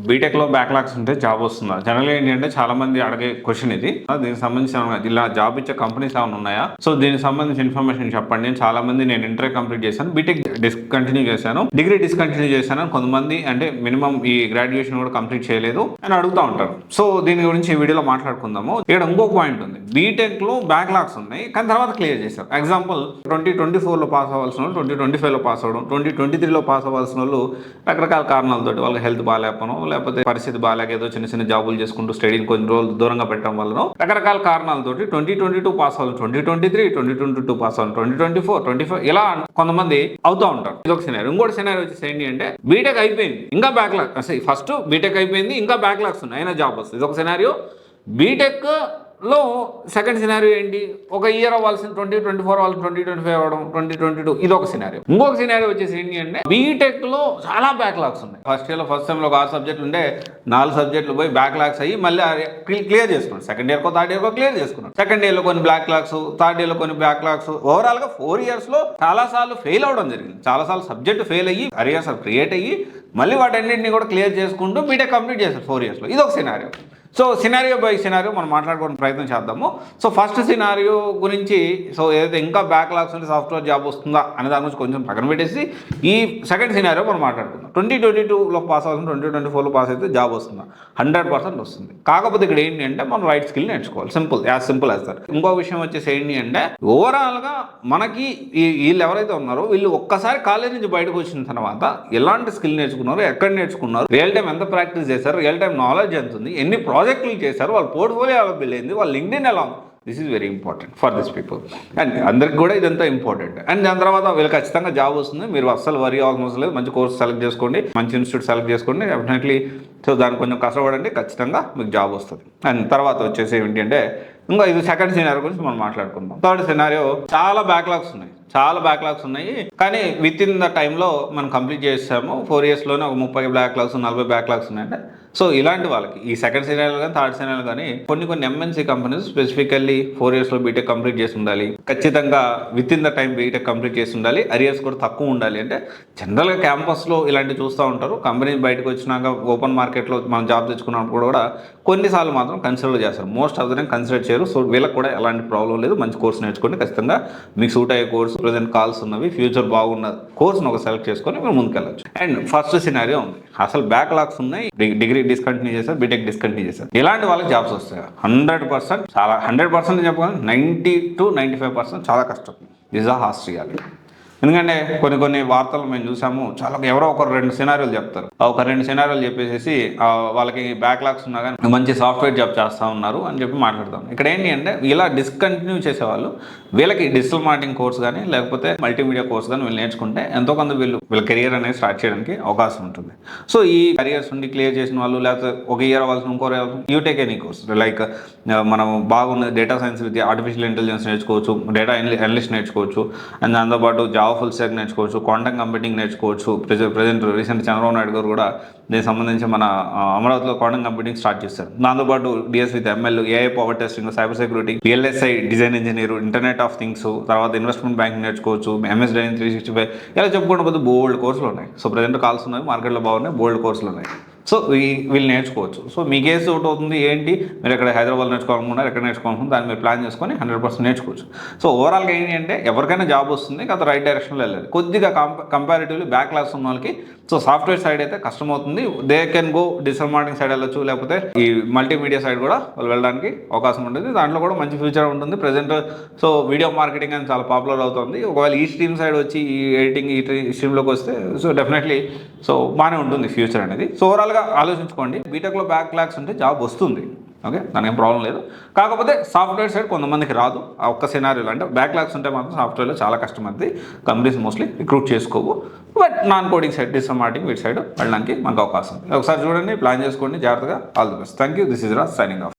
బీటెక్లో బ్యాక్లాగ్స్ ఉంటే జాబ్ వస్తుందా? జనరల్గా ఏంటంటే చాలా మంది అడిగే క్వశ్చన్ ఇది. దీనికి సంబంధించిన ఇలా జాబ్ ఇచ్చే కంపెనీస్ ఏమైనా ఉన్నాయా? సో దీనికి సంబంధించిన ఇన్ఫర్మేషన్ చెప్పండి. చాలా మంది నేను ఇంటర్ కంప్లీట్ చేశాను, బీటెక్ డిస్కంటిన్యూ చేశాను, డిగ్రీ డిస్కంటిన్యూ చేశాను, కొంతమంది అంటే మినిమం ఈ గ్రాడ్యుయేషన్ కూడా కంప్లీట్ చేయలేదు అని అడుగుతూ ఉంటారు. సో దీని గురించి ఈ వీడియోలో మాట్లాడుకుందాము. ఇక్కడ ఇంకో పాయింట్ ఉంది, బీటెక్ లో బ్యాక్లాగ్స్ ఉన్నాయి కానీ తర్వాత క్లియర్ చేశారు. ఎగ్జాంపుల్ 2024లో పాస్ అవ్వాల్సిన వాళ్ళు 2025లో పాస్ అవ్వడం, 2023లో పాస్ అవ్వాల్సిన వాళ్ళు రకరకాల కారణాలతో వాళ్ళకి హెల్త్ బాగాలేపనో లేకపోతే పరిస్థితి బాగాలేక ఏదో చిన్న చిన్న జాబులు చేసుకుంటూ స్టడీని కొన్ని రోజులు దూరంగా పెట్టడం వల్ల రకరకాల కారణాలతోటి 2022 పాస్ అవ్వాలి, 2023, 2022 పాస్ అవ్వాలి, 2024, 25 ఇలా కొంతమంది అవుతూ ఉంటారు. ఇది ఒక సినారీ. ఇంకోటి సినారీ వచ్చేసి ఏంటి అంటే బీటెక్ అయిపోయింది ఇంకా బ్యాక్లాగ్, అసలు ఫస్ట్ బీటెక్ అయిపోయింది ఇంకా బ్యాక్లాగ్స్ ఉన్నాయి అయినా జాబ్ వస్తుంది. ఇది ఒక సినారియో. బీటెక్ లో సెకండ్ సినారియో ఏంటి, ఒక ఇయర్ అవ్వాల్సిన 2024 వాళ్ళు 2025 అవ్వడం, 2022 ఇది ఒక సినారియో. ఇంకొక సినారియో వచ్చేసి ఏంటి అంటే బీటెక్ లో చాలా బ్యాక్లాగ్స్ ఉన్నాయి. ఫస్ట్ ఇయర్ లో ఫస్ట్ సెమ్ లో ఒక 6 సబ్జెక్టులు ఉంటే 4 సబ్జెక్టులు పోయి బ్యాక్లాగ్స్ అయ్యి మళ్ళీ క్లియర్ చేసుకున్నాడు. సెకండ్ ఇయర్ కో థర్డ్ ఇయర్ కో క్లియర్ చేసుకున్నాడు. సెకండ్ ఇయర్ లో కొన్ని బ్యాక్లాగ్స్, థర్డ్ ఇయర్ లో కొన్ని బ్యాక్లాగ్స్, ఓవరాల్ గా 4 years లో చాలా సార్లు ఫెయిల్ అవడం జరిగింది. చాలా సార్లు సబ్జెక్ట్ ఫెయిల్ అయ్యి అరియర్స్ క్రియేట్ అయ్యి మళ్ళీ వాటన్నింటినీ కూడా క్లియర్ చేసుకుంటూ బీటెక్ కంప్లీట్ చేశారు 4 years లో. ఇది ఒక scenario. So scenario by scenario మనం మాట్లాడుకోవడానికి ప్రయత్నం చేద్దాము. సో ఫస్ట్ సినారియో గురించి, సో ఏదైతే ఇంకా బ్యాక్లాగ్స్ ఉంటే సాఫ్ట్వేర్ జాబ్ వస్తుందా అనే దాని గురించి కొంచెం పక్కన పెట్టేసి ఈ సెకండ్ సినారియో మనం మాట్లాడుకుందాం. 2022లో పాస్ అవుతుంది, 2024లో పాస్ అయితే జాబ్ వస్తుందా? 100% వస్తుంది. కాకపోతే ఇక్కడ ఏంటి అంటే మనం రైట్ స్కిల్ నేర్చుకోవాలి. Simple as that. ఇంకో విషయం వచ్చేసి ఏంటి అంటే ఓవరాల్గా మనకి వీళ్ళు ఎవరైతే ఉన్నారో వీళ్ళు ఒక్కసారి కాలేజ్ నుంచి బయటకు వచ్చిన తర్వాత ఎలాంటి స్కిల్ నేర్చుకున్నారు, ఎక్కడ నేర్చుకున్నారు, రియల్ టైం ఎంత ప్రాక్టీస్ చేశారు, రియల్ టైం నాలెడ్జ్ ఎంత ఉంది, ఎన్ని ప్రాజెక్టులు చేశారు, వాళ్ళ పోర్ట్ఫోలియో ఎలా బిల్డ్ అయింది, వాళ్ళ లింక్డ్ఇన్ ఎలా ఉంది. This is very important for this people. And అందరికి కూడా ఇదంతా ఇంపార్టెంట్. అండ్ దాని తర్వాత వీళ్ళు ఖచ్చితంగా జాబ్ వస్తుంది. మీరు అస్సలు వరీ అవ్వాల్సిన లేదు. మంచి కోర్స్ సెలెక్ట్ చేసుకోండి, మంచి ఇన్స్టిట్యూట్ సెలెక్ట్ చేసుకోండి, డెఫినెట్లీ. సో దానికి కొంచెం కష్టపడండి, ఖచ్చితంగా మీకు జాబ్ వస్తుంది. అండ్ తర్వాత వచ్చేసి ఏంటి అంటే ఇంకా ఇది సెకండ్ సినారియో గురించి మనం మాట్లాడుకుందాం. థర్డ్ సినారియో చాలా బ్యాక్లాగ్స్ ఉన్నాయి కానీ విత్ ఇన్ ద టైంలో మనం కంప్లీట్ చేసాము. 4 yearsలోనే ఒక 30 బ్యాక్లాగ్స్, 40 బ్యాక్లాగ్స్ ఉన్నాయంటే సో ఇలాంటి వాళ్ళకి ఈ సెకండ్ సినారియో కానీ థర్డ్ సినారియో కానీ కొన్ని ఎంఎన్సీ కంపెనీస్ స్పెసిఫికల్లీ 4 yearsలో బీటెక్ కంప్లీట్ చేసి ఉండాలి, ఖచ్చితంగా within the time BTech complete చేసి ఉండాలి, అరియర్స్ కూడా తక్కువ ఉండాలి. అంటే జనరల్గా క్యాంపస్లో ఇలాంటివి చూస్తూ ఉంటారు. కంపెనీ బయటకు వచ్చినాక ఓపెన్ మార్కెట్లో మనం జాబ్ తెచ్చుకున్నప్పుడు కూడా కొన్నిసార్లు మాత్రం కన్సిడర్ చేస్తారు, most of the time consider చేయరు. సో వీళ్ళకి కూడా ఎలాంటి ప్రాబ్లం లేదు. మంచి కోర్స్ నేర్చుకోండి, ఖచ్చితంగా మీకు సూట్ అయ్యే కోర్సు, ప్రజెంట్ కాల్స్ ఉన్నవి, ఫ్యూచర్ బాగున్న కోర్స్ని ఒక సెలెక్ట్ చేసుకొని మీరు ముందుకెళ్ళచ్చు. అండ్ ఫస్ట్ సినారియో ఉంది, అసలు బ్యాక్లాగ్స్ ఉన్నాయి, డిగ్రీ డిస్కంటిన్యూ చేశారు, బీటెక్ డిస్కంటిన్యూ చేశారు, ఇలాంటి వాళ్ళకి జాబ్స్ వస్తాయి 100%. చాలా 100% చెప్పాలి, 90 to 95% చాలా కష్టం. This are harsh reality. ఎందుకంటే కొన్ని వార్తలు మేము చూసాము, చాలా ఎవరో ఒక 2 సినారియోలు చెప్తారు. ఒక 2 సినారియోలు చెప్పేసి వాళ్ళకి బ్యాక్లాగ్స్ ఉన్నా కానీ మంచి సాఫ్ట్వేర్ జాబ్ చేస్తూ ఉన్నారు అని చెప్పి మాట్లాడతాం. ఇక్కడ ఏంటి అంటే ఇలా డిస్కంటిన్యూ చేసేవాళ్ళు వీళ్ళకి డిజిటల్ మార్కెటింగ్ కోర్స్ కానీ లేకపోతే మల్టీమీడియా కోర్స్ కానీ వీళ్ళు నేర్చుకుంటే ఎంతో కొంత వీళ్ళ కెరియర్ అనేది స్టార్ట్ చేయడానికి అవకాశం ఉంటుంది. సో ఈ కెరియర్స్ నుండి క్లియర్ చేసిన వాళ్ళు లేకపోతే ఒక ఇయర్ అవ్వాల్సిన ఇంకో you take any course like మనం బాగున్న data science with artificial intelligence నేర్చుకోవచ్చు, డేటా అనలిస్ట్ నేర్చుకోవచ్చు, అండ్ దాంతోపాటు జావా ఫుల్ స్టాక్ నేర్చుకోవచ్చు, క్వాంటమ్ కంప్యూటింగ్ నేర్చుకోవచ్చు. ప్రజెంట్ రీసెంట్ చంద్రబాబు నాయుడు గారు కూడా దీనికి సంబంధించి మన అమరావతిలో క్వాంటమ్ కంప్యూటింగ్ స్టార్ట్ చేశారు. దాంతోపాటు DS with ML, AI power testing, cyber security, VLSI design engineer, internet of things, తర్వాత ఇన్వెస్ట్మెంట్ బ్యాంకింగ్ నేర్చుకోవచ్చు, ఎంఎస్ డైనింగ్ 365 ఇలా చెప్పుకుంటే పోతే బోల్డ్ కోర్సులు ఉన్నాయి. సో ప్రజెంట్ కాల్స్ ఉన్నాయి, మార్కెట్లో బాగున్నాయి, బోల్డ్ కోర్సులు ఉన్నాయి. సో వీళ్ళు నేర్చుకోవచ్చు. సో మీ కేసు ఒకటి అవుతుంది ఏంటి, మీరు ఎక్కడ హైదరాబాద్ నేర్చుకోవాలనుకున్నారు, ఎక్కడ నేర్చుకోవాలనుకుంటే దాన్ని మీరు ప్లాన్ చేసుకొని 100% నేర్చుకోవచ్చు. సో ఓవరాల్గా ఏంటి అంటే ఎవరికైనా జాబ్ వస్తుంది, కాకపోతే రైట్ డైరెక్షన్లో వెళ్ళాలి. కొద్దిగా కంపారిటివ్లీ బ్యాక్లాగ్స్ ఉన్న వాళ్ళకి సో సాఫ్ట్వేర్ సైడ్ అయితే కష్టం అవుతుంది. They can go digital marketing side వెళ్ళొచ్చు, లేకపోతే ఈ మల్టీమీడియా సైడ్ కూడా వాళ్ళు వెళ్ళడానికి అవకాశం ఉంటుంది. దాంట్లో కూడా మంచి ఫ్యూచర్ ఉంటుంది. ప్రజెంట్ సో వీడియో మార్కెటింగ్ అని చాలా పాపులర్ అవుతుంది. ఒకవేళ ఈ స్ట్రీమ్ సైడ్ వచ్చి ఈ ఎడిటింగ్ ఈ స్ట్రీమ్లోకి వస్తే సో డెఫినెట్లీ సో బాగానే ఉంటుంది ఫ్యూచర్ అనేది. సో ఓవరాల్గా ఆలోచించుకోండి, బీటెక్లో బ్యాక్లాగ్స్ ఉంటే జాబ్ వస్తుంది, ఓకే, దానికి ఏం ప్రాబ్లం లేదు. కాకపోతే సాఫ్ట్వేర్ సైడ్ కొంతమందికి రాదు. ఆ ఒక్క సినారియోలో అంటే బ్యాక్లాగ్స్ ఉంటే మాత్రం సాఫ్ట్వేర్లో చాలా కష్టమైంది, కంపెనీస్ మోస్ట్లీ రిక్రూట్ చేసుకోవు. But non coding side, digital marketing వీటి సైడ్ వెళ్ళడానికి మనకు అవకాశం ఉంది. ఒకసారి చూడండి, ప్లాన్ చేసుకోండి జాగ్రత్తగా. All the best. Thank you. This is Raj signing of.